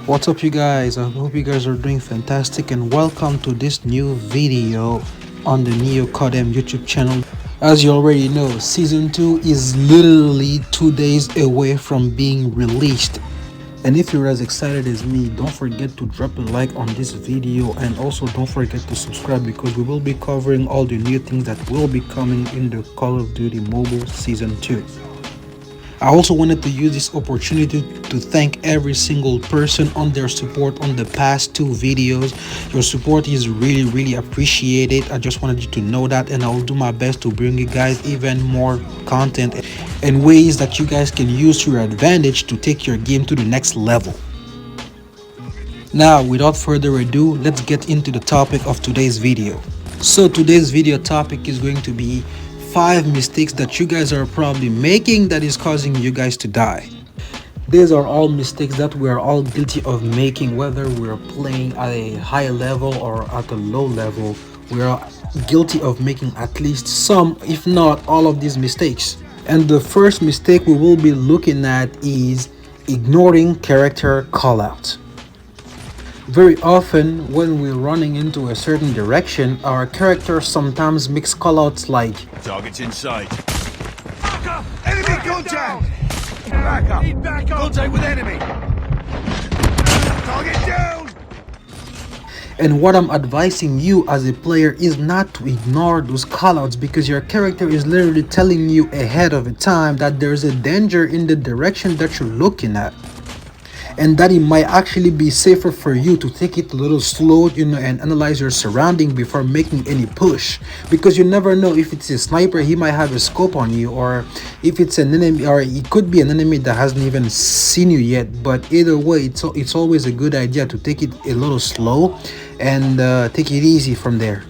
What's up, you guys? I hope you guys are doing fantastic, and welcome to this new video on the Neo Codem YouTube channel. As you already know, season 2 is literally 2 days away from being released. And if you're as excited as me, don't forget to drop a like on this video, and also don't forget to subscribe because we will be covering all the new things that will be coming in the Call of Duty Mobile Season 2. I also wanted to use this opportunity to thank every single person on their support on the past 2 videos. Your support is really appreciated. I just wanted you to know that, and I'll do my best to bring you guys even more content and ways that you guys can use to your advantage to take your game to the next level. Now, without further ado, let's get into the topic of today's video. So today's video topic is going to be 5 mistakes that you guys are probably making that is causing you guys to die. These are all mistakes that we are all guilty of making, whether we're playing at a high level or at a low level. We are guilty of making at least some, if not all, of these mistakes. And the first mistake we will be looking at is ignoring character callouts. Very often, when we're running into a certain direction, our character sometimes makes callouts like Target's in sight. Enemy contact! Back up! Contact with enemy! Target down! And what I'm advising you as a player is not to ignore those callouts, because your character is literally telling you ahead of time that there's a danger in the direction that you're looking at, and that it might actually be safer for you to take it a little slow, and analyze your surrounding before making any push, because you never know. If it's a sniper, he might have a scope on you, or if it's an enemy, or it could be an enemy that hasn't even seen you yet. But either way, it's always a good idea to take it a little slow and take it easy from there.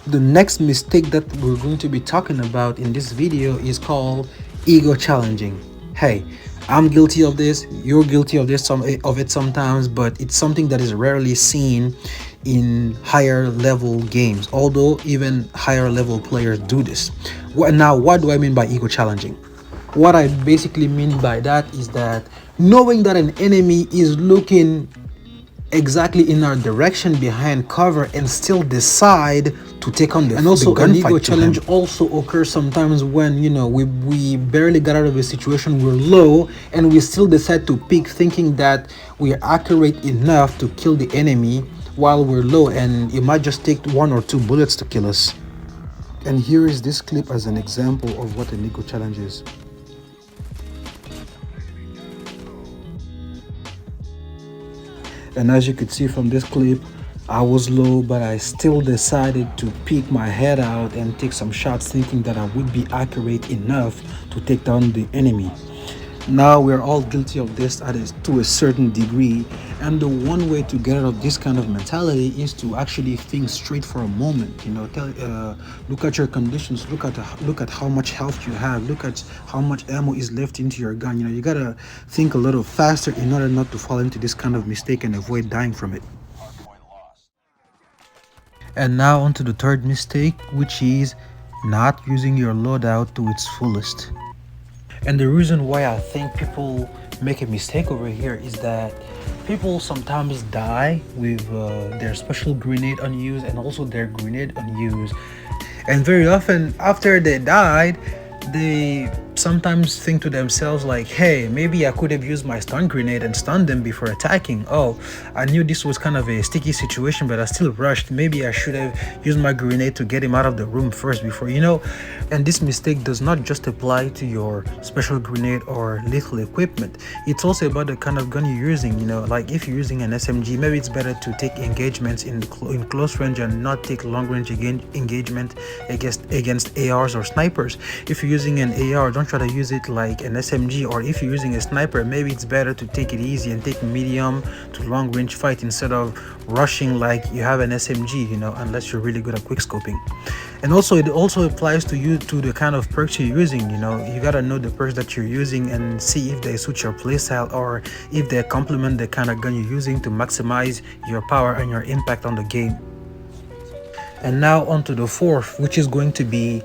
The next mistake that we're going to be talking about in this video is called ego challenging. Hey, I'm guilty of this, you're guilty of it sometimes, but it's something that is rarely seen in higher level games, although even higher level players do this. What do I mean by ego challenging? What I basically mean by that is that knowing that an enemy is looking exactly in our direction behind cover and still decide to take on the and also an ego challenge also occurs sometimes when we barely got out of a situation, we're low, and we still decide to peek thinking that we are accurate enough to kill the enemy while we're low, and it might just take 1 or 2 bullets to kill us. And here is this clip as an example of what an ego challenge is. And as you could see from this clip, I was low, but I still decided to peek my head out and take some shots, thinking that I would be accurate enough to take down the enemy. Now, we're all guilty of this to a certain degree, and the one way to get out of this kind of mentality is to actually think straight for a moment. Look at your conditions, look at how much health you have, look at how much ammo is left into your gun. You gotta think a little faster in order not to fall into this kind of mistake and avoid dying from it. And now on to the third mistake, which is not using your loadout to its fullest. And the reason why I think people make a mistake over here is that people sometimes die with their special grenade unused and also their grenade unused. And very often after they died, they sometimes think to themselves like, hey, maybe I could have used my stun grenade and stunned them before attacking. Oh, I knew this was kind of a sticky situation, but I still rushed. Maybe I should have used my grenade to get him out of the room first before, and this mistake does not just apply to your special grenade or lethal equipment. It's also about the kind of gun you're using. Like if you're using an SMG, maybe it's better to take engagements in close range and not take long range engagement against ARs or snipers. If you're using an AR, don't try to use it like an SMG. Or if you're using a sniper, maybe it's better to take it easy and take medium to long range fight instead of rushing like you have an SMG, unless you're really good at quick scoping. And also, it also applies to you, to the kind of perks you're using. You gotta know the perks that you're using and see if they suit your playstyle or if they complement the kind of gun you're using to maximize your power and your impact on the game. And now on to the fourth, which is going to be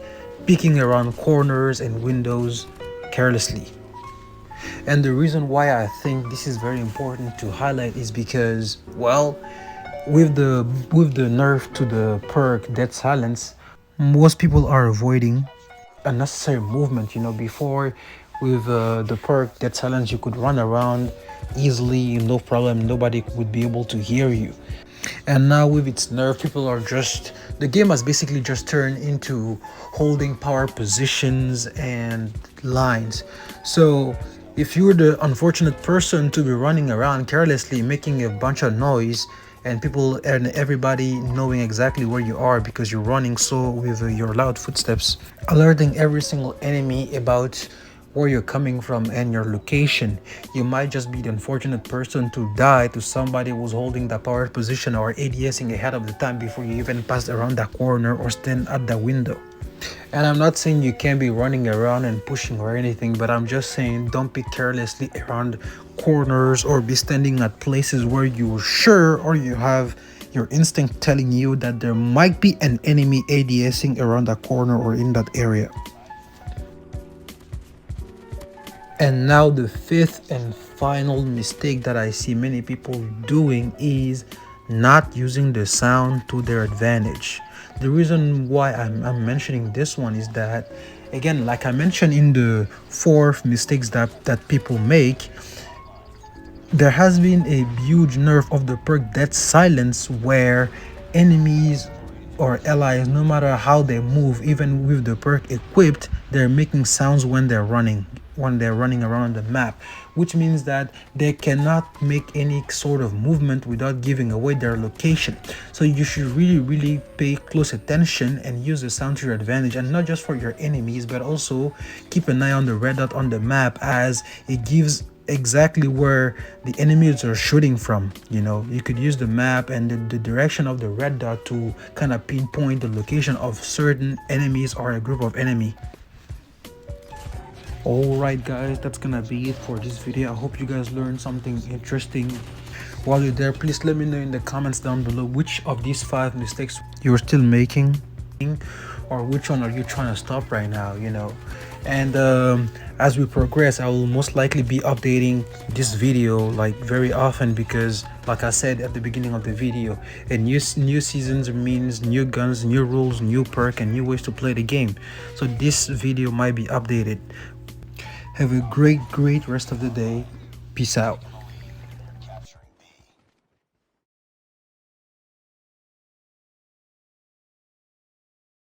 peeking around corners and windows carelessly. And the reason why I think this is very important to highlight is because, well, with the nerf to the perk Dead Silence, most people are avoiding unnecessary movement. Before, with the perk Dead Silence, you could run around easily, no problem, nobody would be able to hear you. And now with its nerf, people are just, the game has basically just turned into holding power positions and lines. So if you're the unfortunate person to be running around carelessly making a bunch of noise, and people and everybody knowing exactly where you are because you're running so with your loud footsteps, alerting every single enemy about where you're coming from and your location, you might just be the unfortunate person to die to somebody who's holding the power position or ADSing ahead of the time before you even passed around that corner or stand at the window. And I'm not saying you can't be running around and pushing or anything, but I'm just saying don't be carelessly around corners or be standing at places where you're sure or you have your instinct telling you that there might be an enemy ADSing around that corner or in that area. And now the fifth and final mistake that I see many people doing is not using the sound to their advantage. The reason why I'm mentioning this one is that, again, like I mentioned in the fourth mistakes that people make, there has been a huge nerf of the perk Dead Silence, where enemies or allies, no matter how they move, even with the perk equipped, they're making sounds when they're running around the map, which means that they cannot make any sort of movement without giving away their location. So you should really pay close attention and use the sound to your advantage, and not just for your enemies, but also keep an eye on the red dot on the map, as it gives exactly where the enemies are shooting from. You could use the map and the direction of the red dot to kind of pinpoint the location of certain enemies or a group of enemy. Alright guys, that's gonna be it for this video. I hope you guys learned something interesting. While you're there, please let me know in the comments down below which of these 5 mistakes you're still making, or which one are you trying to stop right now. And as we progress, I will most likely be updating this video like very often, because like I said at the beginning of the video, a new seasons means new guns, new rules, new perk, and new ways to play the game. So this video might be updated. Have a great rest of the day. Peace out.